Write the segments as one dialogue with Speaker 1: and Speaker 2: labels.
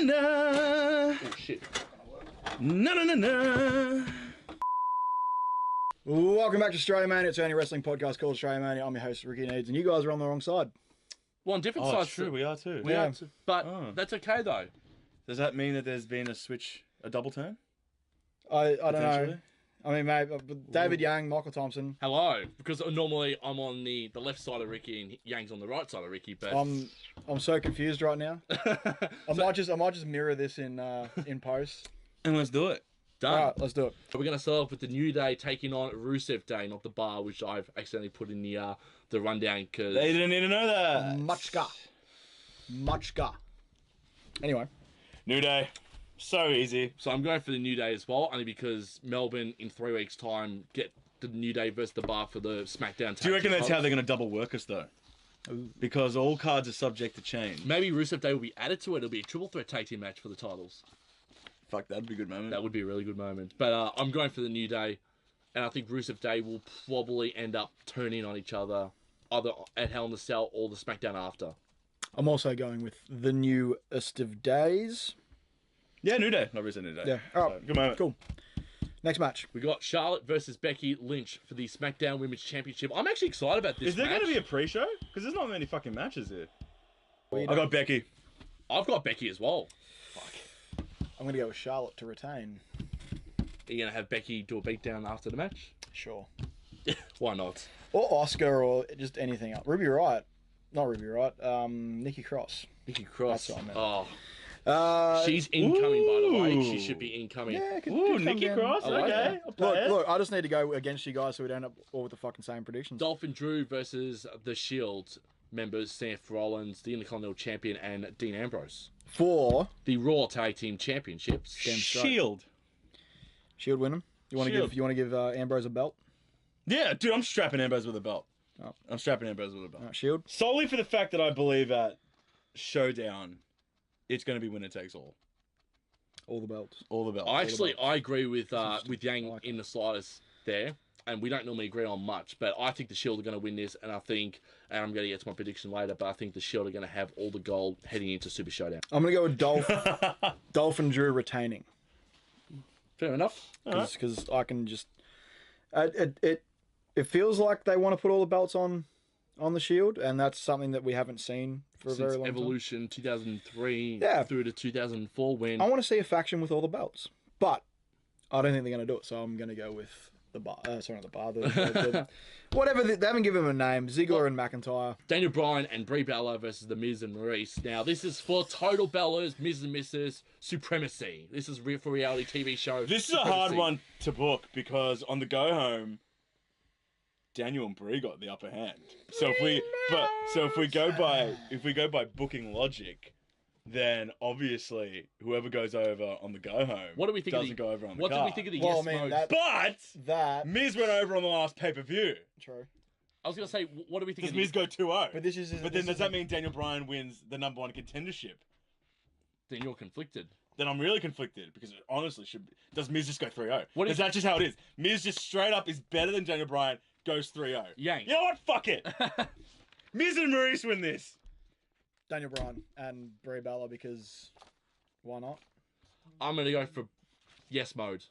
Speaker 1: na.
Speaker 2: Oh shit.
Speaker 1: Na.
Speaker 3: Welcome back to StrayaMania. It's the only wrestling podcast called StrayaMania. I'm your host, Ricky Needs, and you guys are on the wrong side.
Speaker 2: Well, on different
Speaker 1: Oh,
Speaker 2: sides.
Speaker 1: true. We are too.
Speaker 2: We are too. But that's okay though.
Speaker 1: Does that mean that there's been a switch, a double turn?
Speaker 3: I don't know. I mean, mate, David Young, Michael Thompson.
Speaker 2: Hello, because normally I'm on the left side of Ricky and Yang's on the right side of Ricky. But
Speaker 3: I'm so confused right now. I might just mirror this in post.
Speaker 1: And let's do it.
Speaker 2: done.
Speaker 3: All right, let's do it.
Speaker 2: We're going to start off with the New Day taking on Rusev Day, not the Bar, which I've accidentally put in the rundown because
Speaker 1: They didn't need to know that.
Speaker 3: Muchka. Anyway.
Speaker 1: New Day. So easy.
Speaker 2: So I'm going for the New Day as well, only because Melbourne in 3 weeks' time get the New Day versus the Bar for the SmackDown.
Speaker 1: Do you reckon that's how they're going to double work us though? Because all cards are subject to change.
Speaker 2: Maybe Rusev Day will be added to it. It'll be a triple threat tag team match for the titles.
Speaker 1: Fuck, that'd be a good moment.
Speaker 2: That would be a really good moment. But I'm going for the New Day, and I think Rusev Day will probably end up turning on each other, either at Hell in the Cell or the SmackDown after.
Speaker 3: I'm also going with the newest of days.
Speaker 1: Yeah, New Day. Not Rusev, New Day.
Speaker 3: Yeah. All right.
Speaker 1: So, good moment.
Speaker 3: Cool. Next match.
Speaker 2: We got Charlotte versus Becky Lynch for the SmackDown Women's Championship. I'm actually excited about this
Speaker 1: Is there
Speaker 2: match.
Speaker 1: going to be a pre-show? Because there's not many fucking matches here.
Speaker 3: I
Speaker 1: I got Becky.
Speaker 2: I've got Becky as well.
Speaker 3: I'm going to go with Charlotte to retain.
Speaker 2: Are you going to have Becky do a beatdown after the match?
Speaker 3: Sure.
Speaker 2: Why not?
Speaker 3: Or Oscar or just anything else. Ruby Riott. Not Ruby Riott. Nikki Cross.
Speaker 2: Nikki Cross.
Speaker 3: That's what I meant.
Speaker 2: Oh, she's incoming, by the way. She should be incoming.
Speaker 3: Yeah,
Speaker 1: Ooh, Nikki Cross. Okay. I'll play it.
Speaker 3: Look, I just need to go against you guys so we don't end up all with the fucking same predictions.
Speaker 2: Dolphin Drew versus the Shield members, Seth Rollins, the Intercontinental Champion, and Dean Ambrose.
Speaker 3: For
Speaker 2: The Raw Tag Team Championships.
Speaker 1: Shield.
Speaker 3: Shield win them. You want
Speaker 1: Shield.
Speaker 3: to give Ambrose a belt?
Speaker 1: Yeah, dude, I'm strapping Ambrose with a belt.
Speaker 3: Oh.
Speaker 1: I'm strapping Ambrose with a belt.
Speaker 3: Shield.
Speaker 1: Solely for the fact that I believe at Showdown, it's going to be winner takes all.
Speaker 3: All the belts.
Speaker 1: All the belts.
Speaker 2: I agree with Yang
Speaker 3: like
Speaker 2: in the slightest there. And we don't normally agree on much, but I think the Shield are going to win this, and I'm going to get to my prediction later, but I think the Shield are going to have all the gold heading into Super Showdown.
Speaker 3: I'm going to go with Dolph and Drew retaining.
Speaker 2: Fair enough.
Speaker 3: Because I can just... It feels like they want to put all the belts on the Shield, and that's something that we haven't seen for a very long
Speaker 2: Evolution 2003
Speaker 3: Yeah.
Speaker 2: through to 2004 when...
Speaker 3: time. I want to see a faction with all the belts, but I don't think they're going to do it, so I'm going to go with the Bar. Sorry, not the Bar. Whatever. They haven't given them a name. Ziggler and McIntyre.
Speaker 2: Daniel Bryan and Brie Bella versus The Miz and Maurice. Now, this is for Total Bellas, Miz and Mrs. Supremacy. This is for reality TV show.
Speaker 1: This is a hard one to book because on the go home, Daniel and Brie got the upper hand. So if we go by booking logic, then obviously whoever goes over on the go home
Speaker 2: What do we think
Speaker 1: doesn't go over on the
Speaker 2: What
Speaker 1: card.
Speaker 2: do we think of the
Speaker 3: Well,
Speaker 2: yes
Speaker 3: I mean,
Speaker 2: modes?
Speaker 1: But Miz went over on the last pay-per-view.
Speaker 3: True.
Speaker 2: I was going to say, what do we think
Speaker 1: Does
Speaker 2: of the...
Speaker 1: Miz go 2-0?
Speaker 3: But this is.
Speaker 1: But then does that mean Daniel Bryan wins the number one contendership?
Speaker 2: Then you're conflicted.
Speaker 1: Then I'm really conflicted because it honestly should be. Does Miz just go 3-0?
Speaker 2: What
Speaker 1: Is that just how it is? Miz just straight up is better than Daniel Bryan, goes 3-0.
Speaker 2: Yang.
Speaker 1: You know what? Fuck it. Miz and Maurice win this.
Speaker 3: Daniel Bryan and Brie Bella because why not?
Speaker 2: I'm going to go for yes mode.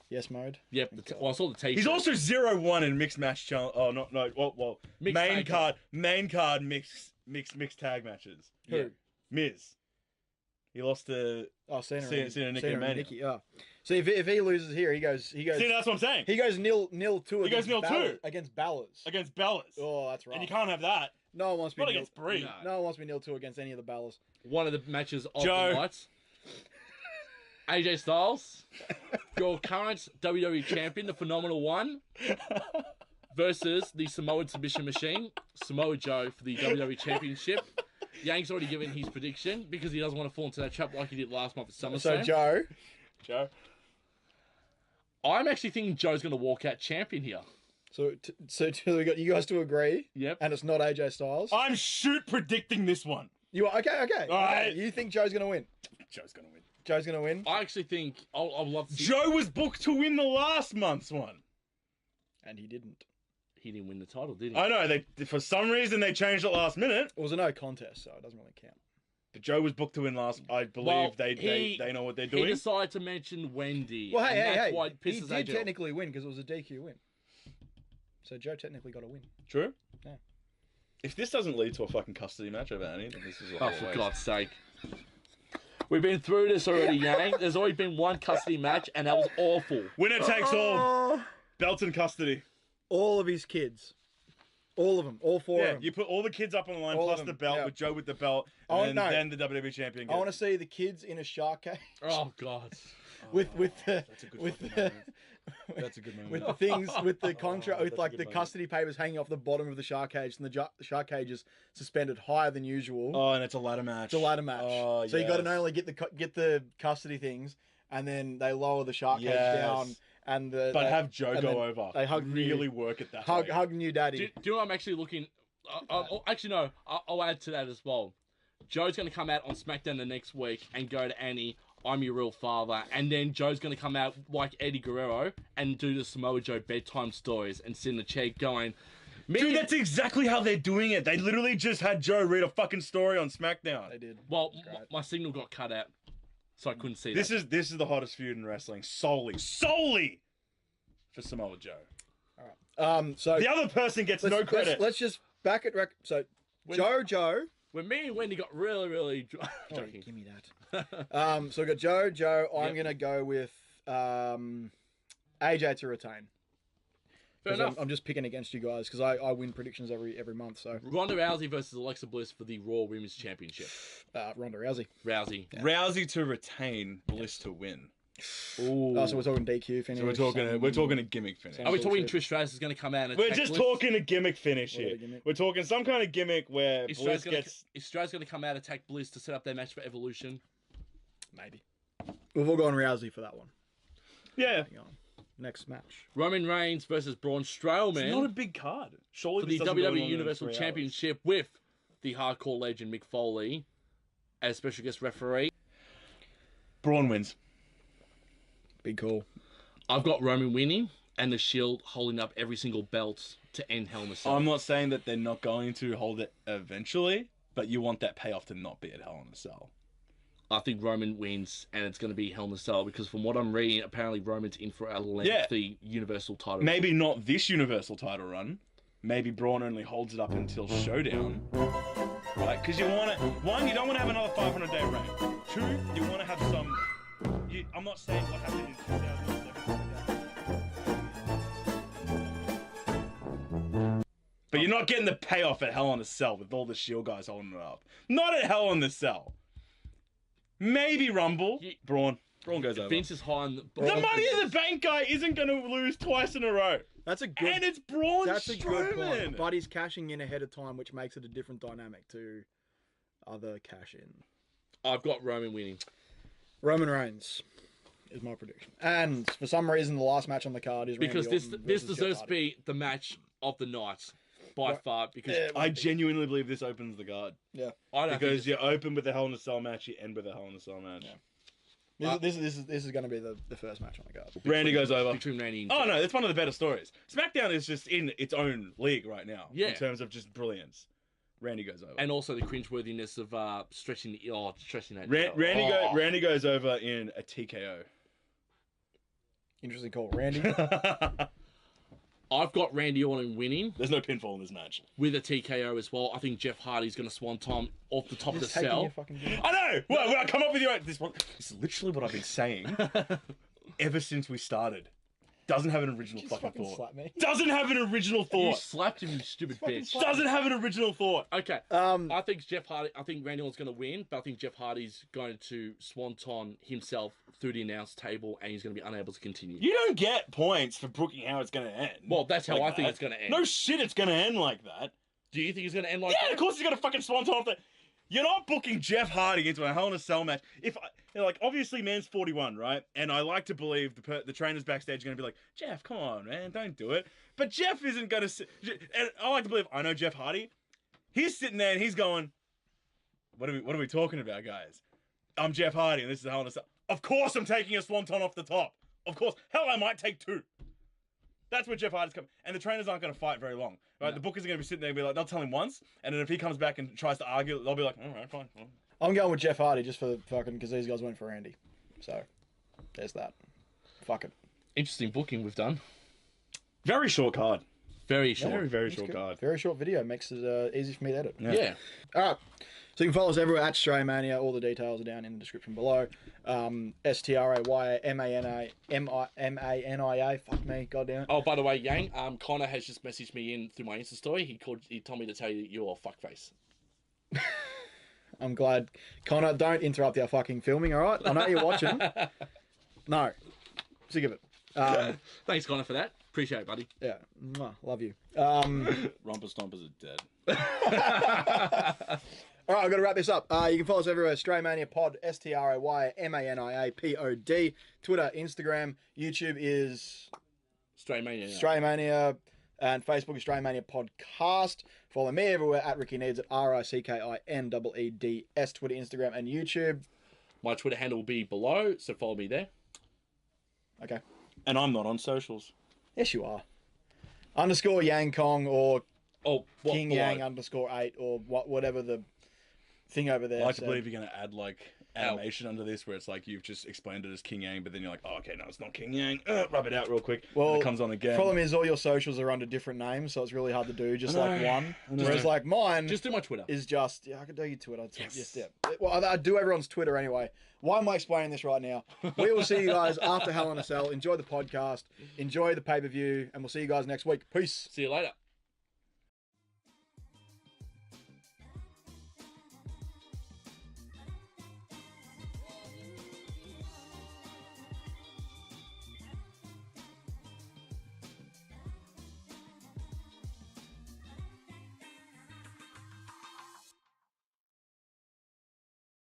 Speaker 3: Yes mode.
Speaker 2: Yep. I saw the t-shirt.
Speaker 1: He's also 0-1 in mixed match challenge. Oh no. Well,
Speaker 2: Mixed
Speaker 1: main
Speaker 2: tag
Speaker 1: card mixed tag matches.
Speaker 2: Yeah.
Speaker 3: Who?
Speaker 1: Miz. He lost to
Speaker 3: Cena
Speaker 1: and Nikki
Speaker 3: and
Speaker 1: Mania.
Speaker 3: Nikki. Oh. So if he loses here, he goes.
Speaker 1: See, that's what I'm saying.
Speaker 3: He goes 0-2.
Speaker 1: He goes 0-2
Speaker 3: against Ballas.
Speaker 1: Against Bellas.
Speaker 3: Oh, that's right.
Speaker 1: And you can't have that.
Speaker 3: No one wants to be
Speaker 1: Not against Brie.
Speaker 2: No.
Speaker 3: No one wants to be 0-2 against any of the Ballas.
Speaker 2: One of the matches of
Speaker 1: Joe.
Speaker 2: the night. AJ Styles, your current WWE champion, the Phenomenal One, versus the Samoan submission machine, Samoa Joe, for the WWE Championship. Yang's already given his prediction because he doesn't want to fall into that trap like he did last month at SummerSlam.
Speaker 3: So
Speaker 1: Joe.
Speaker 2: I'm actually thinking Joe's going to walk out champion here.
Speaker 3: So we got you guys to agree.
Speaker 2: Yep.
Speaker 3: And it's not AJ Styles.
Speaker 1: I'm predicting this one.
Speaker 3: You are okay.
Speaker 1: All right.
Speaker 3: You think Joe's gonna win?
Speaker 1: Joe's gonna win.
Speaker 3: Joe's gonna win.
Speaker 2: I actually think I'll love to see...
Speaker 1: Joe was booked to win the last month's one.
Speaker 3: And he didn't.
Speaker 2: He didn't win the title, did he?
Speaker 1: I know, they for some reason they changed it last minute.
Speaker 3: It was a no contest, so it doesn't really count.
Speaker 1: But Joe was booked to win last. I believe
Speaker 2: Well,
Speaker 1: they know what they're
Speaker 2: He
Speaker 1: doing.
Speaker 2: decided to mention Wendy.
Speaker 3: Well,
Speaker 2: and that's
Speaker 3: hey,
Speaker 2: why it
Speaker 3: he
Speaker 2: pisses
Speaker 3: did
Speaker 2: AJ off.
Speaker 3: technically win because it was a DQ win. So Joe technically got a win.
Speaker 1: True.
Speaker 3: Yeah.
Speaker 1: If this doesn't lead to a fucking custody match over Annie, then this is a
Speaker 2: Oh, for God's sake. We've been through this already, Yang. There's already been one custody match, and that was awful.
Speaker 1: Winner takes all. Belts in custody.
Speaker 3: All of his kids. All of them. All four of them.
Speaker 1: You put all the kids up on the line,
Speaker 3: All
Speaker 1: plus
Speaker 3: of
Speaker 1: the
Speaker 3: them,
Speaker 1: belt,
Speaker 3: yeah.
Speaker 1: with Joe with the belt,
Speaker 3: Oh,
Speaker 1: and
Speaker 3: no.
Speaker 1: then the WWE champion
Speaker 3: I want to
Speaker 1: gets...
Speaker 3: see the kids in a shark cage
Speaker 2: Oh, God.
Speaker 3: with the
Speaker 1: That's a good
Speaker 3: with
Speaker 1: fucking
Speaker 3: the
Speaker 1: moment. That's a good moment.
Speaker 3: with the things with the contract with
Speaker 1: that's a
Speaker 3: like
Speaker 1: good
Speaker 3: the
Speaker 1: moment.
Speaker 3: custody papers hanging off the bottom of the shark cage, and the shark cage is suspended higher than usual.
Speaker 1: Oh, and it's a ladder match.
Speaker 3: It's a ladder match.
Speaker 1: Oh,
Speaker 3: So you got to
Speaker 1: yes.
Speaker 3: not only get the custody things, and then they lower the shark cage
Speaker 1: Yes.
Speaker 3: down, and
Speaker 1: But have Joe
Speaker 3: and
Speaker 1: go
Speaker 3: then
Speaker 1: over.
Speaker 3: they hug
Speaker 1: really work it that
Speaker 3: hug
Speaker 1: way.
Speaker 3: hug new daddy.
Speaker 2: Do you know what I'm actually looking... actually, no. I'll add to that as well. Joe's going to come out on SmackDown the next week and go to Annie, I'm your real father. And then Joe's going to come out like Eddie Guerrero and do the Samoa Joe bedtime stories and sit in the chair going...
Speaker 1: Dude, that's exactly how they're doing it. They literally just had Joe read a fucking story on SmackDown.
Speaker 3: They did.
Speaker 2: Well,
Speaker 3: Great.
Speaker 2: my signal got cut out, so I couldn't see
Speaker 1: This
Speaker 2: that.
Speaker 1: is the hottest feud in wrestling, solely for Samoa Joe.
Speaker 3: So
Speaker 1: The other person gets no credit.
Speaker 3: Let's just back it. So Joe.
Speaker 2: When me and Wendy got really drunk...
Speaker 3: Oh,
Speaker 2: Joking.
Speaker 3: give me that. So we got Joe. I'm gonna go with AJ to retain.
Speaker 2: Fair
Speaker 3: 'Cause
Speaker 2: enough.
Speaker 3: I'm just picking against you guys because I win predictions every month. So
Speaker 2: Ronda Rousey versus Alexa Bliss for the Raw Women's Championship.
Speaker 3: Ronda Rousey.
Speaker 2: Rousey.
Speaker 1: Rousey to retain, Bliss to win.
Speaker 2: Ooh.
Speaker 3: Oh, so we're talking DQ finish.
Speaker 1: So we're talking a gimmick finish.
Speaker 2: Are we talking
Speaker 3: bullshit.
Speaker 2: Trish Stratus is going to come out and
Speaker 1: We're
Speaker 2: attack
Speaker 1: just
Speaker 2: Bliss?
Speaker 1: talking a gimmick finish
Speaker 3: What are
Speaker 1: here.
Speaker 3: the gimmick?
Speaker 1: We're talking some kind of gimmick where
Speaker 2: Is
Speaker 1: Bliss
Speaker 2: Stratus
Speaker 1: gets.
Speaker 2: going to come out and attack Bliss to set up their match for Evolution?
Speaker 3: Maybe. We've all gone Rousey for that one.
Speaker 1: Yeah.
Speaker 3: Hang on. Next match.
Speaker 2: Roman Reigns versus Braun
Speaker 1: It's not a
Speaker 2: Strowman
Speaker 1: big card. Surely
Speaker 2: for the
Speaker 1: this doesn't go longer
Speaker 2: WWE
Speaker 1: than
Speaker 2: Universal
Speaker 1: 3 hours.
Speaker 2: Championship with the hardcore legend Mick Foley as special guest referee.
Speaker 1: Braun wins.
Speaker 3: Big call.
Speaker 2: I've got Roman winning and the Shield holding up every single belt to end Hell in a Cell.
Speaker 1: I'm not saying that they're not going to hold it eventually, but you want that payoff to not be at Hell in a Cell.
Speaker 2: I think Roman wins, and it's going to be Hell in a Cell because from what I'm reading, apparently Roman's in for a lengthy Universal title.
Speaker 1: Maybe not this Universal title run. Maybe Braun only holds it up until Showdown. Right? Because you want to... One, you don't want to have another 500-day reign. Two, you want to have some... I'm not saying what happened in 2011. But you're not getting the payoff at Hell in a Cell with all the Shield guys holding it up. Not at Hell in the Cell. Maybe Rumble. Braun goes over.
Speaker 2: Vince is high on
Speaker 1: The Money in the Bank guy isn't going to lose twice in a row.
Speaker 3: That's a good.
Speaker 1: And it's Braun
Speaker 3: That's a good
Speaker 1: Strowman.
Speaker 3: point. But he's cashing in ahead of time, which makes it a different dynamic to other cash in.
Speaker 2: I've got Roman winning.
Speaker 3: Roman Reigns is my prediction. And for some reason, the last match on the card is
Speaker 2: Because
Speaker 3: Randy
Speaker 2: this
Speaker 3: Orton
Speaker 2: this
Speaker 3: versus
Speaker 2: deserves
Speaker 3: Jeff
Speaker 2: to be the match of the night by
Speaker 3: Right.
Speaker 2: far. Because
Speaker 3: Yeah,
Speaker 1: I genuinely believe this opens the card.
Speaker 3: Yeah.
Speaker 2: I don't
Speaker 1: Because
Speaker 2: think
Speaker 1: you open with a Hell in a Cell match, you end with a Hell in a Cell match.
Speaker 3: This is going to be the first match on the card.
Speaker 1: Randy goes over.
Speaker 2: between Randy and
Speaker 1: Oh no, it's one of the better stories. SmackDown is just in its own league right now.
Speaker 2: Yeah.
Speaker 1: In terms of just brilliance. Randy goes over.
Speaker 2: and also the cringeworthiness of stretching that.
Speaker 1: Randy goes over in a TKO.
Speaker 3: Interesting call. Randy.
Speaker 2: I've got Randy Orton winning
Speaker 1: There's no pinfall in this match.
Speaker 2: with a TKO as well. I think Jeff Hardy's going to swanton off the top of the
Speaker 3: Just taking
Speaker 2: cell.
Speaker 3: your fucking game.
Speaker 1: I know! Well, I come up with this one. This is literally what I've been saying ever since we started. Doesn't have an original
Speaker 3: Just
Speaker 1: fucking
Speaker 3: fucking
Speaker 1: thought.
Speaker 3: slap me.
Speaker 1: Doesn't have an original
Speaker 2: You
Speaker 1: thought.
Speaker 2: slapped him, you stupid
Speaker 3: Fucking
Speaker 2: bitch.
Speaker 3: slap-
Speaker 1: Doesn't have an original thought.
Speaker 2: Okay,
Speaker 3: Um,
Speaker 2: I think Randy Orton's going to win, but I think Jeff Hardy's going to swanton himself through the announce table, and he's going to be unable to continue.
Speaker 1: You don't get points for booking how it's going to end.
Speaker 2: Well, that's how
Speaker 1: Like
Speaker 2: I think
Speaker 1: that.
Speaker 2: it's going to end.
Speaker 1: No shit, it's going to end like that.
Speaker 2: Do you think it's going to end like
Speaker 1: Yeah,
Speaker 2: that?
Speaker 1: of course he's going to fucking swanton off the... You're not booking Jeff Hardy into a Hell in a Cell match. Obviously, man's 41, right? And I like to believe the trainers backstage are going to be like, Jeff, come on, man, don't do it. But Jeff isn't going to... And I like to believe, I know Jeff Hardy. He's sitting there and he's going, what are we talking about, guys? I'm Jeff Hardy and this is a Hell in a Cell. Of course I'm taking a swanton off the top. Of course. Hell, I might take two. That's where Jeff Hardy's coming. And the trainers aren't going to fight very long. Right?
Speaker 3: No.
Speaker 1: The bookers are going to be sitting there and be like, they'll tell him once. And then if he comes back and tries to argue, they'll be like, all right, fine.
Speaker 3: I'm going with Jeff Hardy just for fucking because these guys went for Randy. So there's that. Fuck it.
Speaker 2: Interesting booking we've done.
Speaker 1: Very short card.
Speaker 2: Very short.
Speaker 1: Very
Speaker 3: That's
Speaker 1: short
Speaker 3: good.
Speaker 1: card.
Speaker 3: Very short video makes it easy for me to edit.
Speaker 2: Yeah.
Speaker 3: All right. So you can follow us everywhere at StrayaMania. All the details are down in the description below. StrayaMania. Fuck me. Goddamn it.
Speaker 2: Oh, by the way, Yang, Connor has just messaged me in through my Insta story. He told me to tell you you're a fuckface.
Speaker 3: I'm glad. Connor, don't interrupt our fucking filming, all right? I know you're watching. No. Sick of it.
Speaker 2: Thanks, Connor, for that. Appreciate it, buddy.
Speaker 3: Yeah. Mwah, love you.
Speaker 1: Romper Stompers are dead.
Speaker 3: All right, I've got to wrap this up. You can follow us everywhere. StrayaMania Pod, StrayaMania Pod. Twitter, Instagram, YouTube is
Speaker 2: StrayaMania.
Speaker 3: StrayaMania, and Facebook is StrayaMania Podcast. Follow me everywhere at Ricky Needs at RICKINEEDS. Twitter, Instagram, and YouTube.
Speaker 2: My Twitter handle will be below, so follow me there.
Speaker 3: Okay.
Speaker 1: And I'm not on socials.
Speaker 3: Yes, you are. _ Yang Kong or
Speaker 2: Oh, what,
Speaker 3: King
Speaker 2: below?
Speaker 3: Yang _8 or whatever the thing over there.
Speaker 1: I like to
Speaker 3: said.
Speaker 1: believe you're going to add like animation under this where it's like you've just explained it as King Yang, but then you're like, oh, okay, no, it's not King Yang. Rub it out real quick.
Speaker 3: Well,
Speaker 1: and it comes on again.
Speaker 3: Problem is all your socials are under different names, so it's really hard to do just like one.
Speaker 1: know.
Speaker 3: Whereas like mine
Speaker 2: Just do my Twitter.
Speaker 3: is just I could do your Twitter.
Speaker 2: Yes.
Speaker 3: Just, yeah. Well, I do everyone's Twitter anyway. Why am I explaining this right now? We will see you guys after Hell in a Cell. Enjoy the podcast, enjoy the pay-per-view, and we'll see you guys next week. Peace.
Speaker 2: See you later.